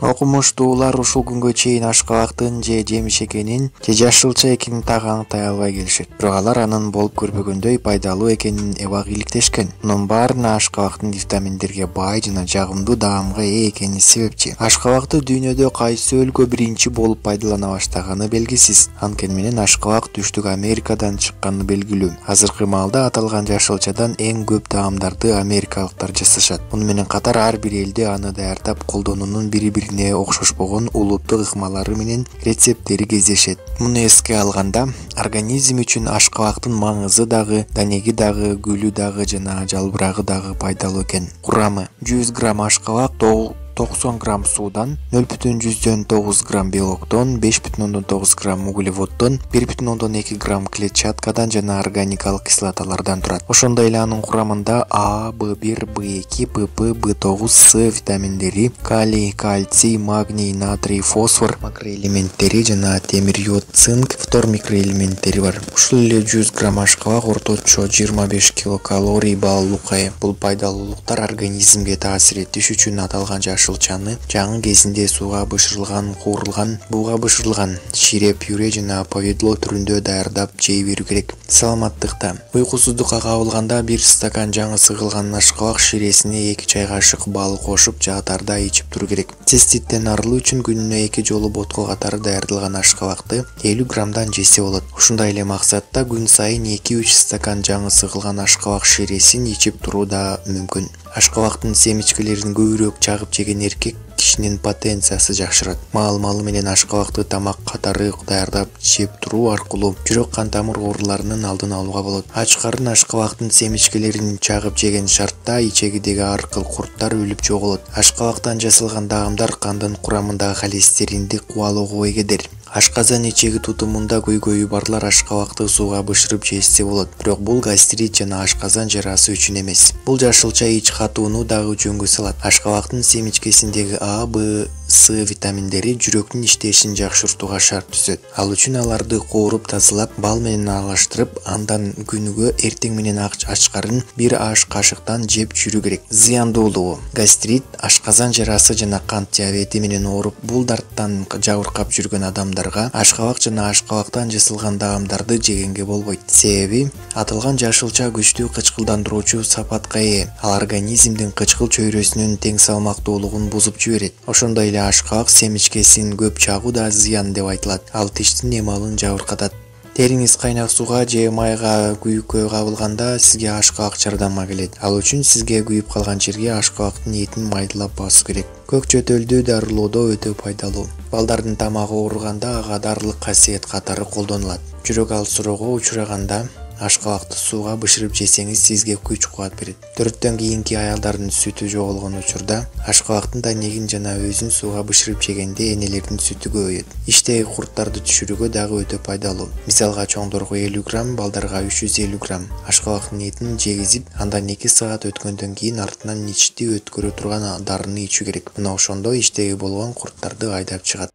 Окумуштуулар ушул күнгө чейин ашкабактын же жемиш экенин, же жашылча экенин так аңтай албай келишет. Бирок алар анын болуп көрбөгөндөй пайдалуу экенин эбак иликтешкен. Мунун баарына ашкабактын витаминдерге бай жана жагымдуу даамга ээ экени себепчи. Ашкабакты дүйнөдө кайсы өлкө биринчи болуп пайдалана баштаганы белгисиз. Анткени менен ашкабак түштүк Америкадан чыкканы белгилүү. Азыркы маалда аталган жашылчадан эң көп даамдарды америкалыктар жасашат. Муну менен катар ар бир элде аны даярдап колдонуунун бири-бирине окшошпогон улуттук ыкмалары менен рецепттери кездешет. Муну эске алганда, организм үчүн ашкабактын маңызы дагы, данеги дагы, гүлү дагы жана жалбырагы дагы пайдалуу экен. Курамы: 100 грамм ашкабак 90 грамм суудан, 0,9 грамм белоктон, 5,9 грамм углеводдон, 1,2 грамм клетчаткадан жана органикалык кислоталардан турат. Ошондой эле анын курамында А, В1, В2, ПП, В9, С витаминдери, калий, кальций, магний, натрий, фосфор макроэлементтери жана темир, йод, цинк, фтор микроэлементтери бар. Ушул эле 100 грамм ашкабак орточо 25 килокалорий баалуулукка ээ. Бул пайдалуулуктар организмге таасир этиш үчүн аталган жашылчаны жаңы кезинде сууга бышырылган, куурулган, бууга бышырылган, шире, пюре жана повидло түрүндө даярдап жей берүү керек. Саламаттыкта уйкусуздукка кабылганда 1 стакан жаңы сыгылган ашкабак ширесине 2 чай кашык бал кошуп жаатарда ичип туруу керек. Циститтен арылуу үчүн күнүнө 2 жолу ботко катары даярдалган ашкабакты 50 граммдан жесе болот. Ушундай эле максатта күн сайын 2-3 стакан жаңы сыгылган ашкабак ширесин ичип туруу да мүмкүн. Ашкабактын семичкелерин көбүрөөк чагып жеген эркек кишинин потенциясы жакшырат. Маал-малы менен ашкабакты тамак катары даярдап жеп туруу аркылуу жүрөк кан тамыр ооруларынын алдын алууга болот. Ач карын ашкабактын семичкелерин чагып жеген шартта ичегидеги ар кыл курттар өлүп жоголот. Ашкабактан жасалган даамдар кандын курамындагы холестеринди кубалоого эгедер. Ашказан ичеги тутумунда көйгөйү барлар ашкабакты сууга бышырып жешсе болот, бирок бул гастрит жана ашказан жарасы үчүн эмес. Бул жашылча ич катууну дагы жөнгө салат. Ашкабактын семичкесиндеги А, Б, С витаминдери жүрөктүн иштешин жакшыртууга шарт түзөт. Ал үчүн аларды кооруп тазалап, бал менен аралаштырып, андан күнүгө эртең менен ачкарын 1 аш кашыктан жеп жүрүү керек. Зыяндуулугу: гастрит, ашказан жарасы жана кант диабети менен ооруп, бул дарттан жабыркап жүргөн адамдарга ашкабак жана ашкабактан жасалган даамдарды жегенге болбойт. Себеби аталган жашылча күчтүү кычкылдандыруучу сапатка ээ. Ал организмдин кычкыл чөйрөсүнүн тең салмактуулугун бузуп жиберет. Ошондой эле ашкабак семичкесин көп чагуу да зыян деп айтылат. Ал тиштин эмалын жабыркатат. Териңиз кайнак сууга же майга күйүккө кабылганда сизге ашкабак жардамга келет. Ал үчүн сизге күйүп калган жерге ашкабактын этин майдалап басуу керек. Көк чөтөлдү дарылоодо өтө пайдалуу. Балдардын тамагы ооруганда ага дарылык касиет катары колдонулат. Жүрөк алсыроого учураганда ашкабакты сууга бышырып жесеңиз сизге күч кубат берет. 4төн кийинки аялдардын сүтү жоголгон учурда ашкабактын данегин жана өзүн сууга бышырып жегенде энелердин сүтү көбөйөт. Иштеги курттарды түшүрүүгө дагы өтө пайдалуу. Мисалга чоңдорго 50 грамм, балдарга 350 грамм ашкабактын этин жегизип, андан 2 саат өткөндөн кийин артынан ичти өткөрө турган дарыны ичүү керек. Мына ошондо иштеги болгон курттарды айдап чыгат.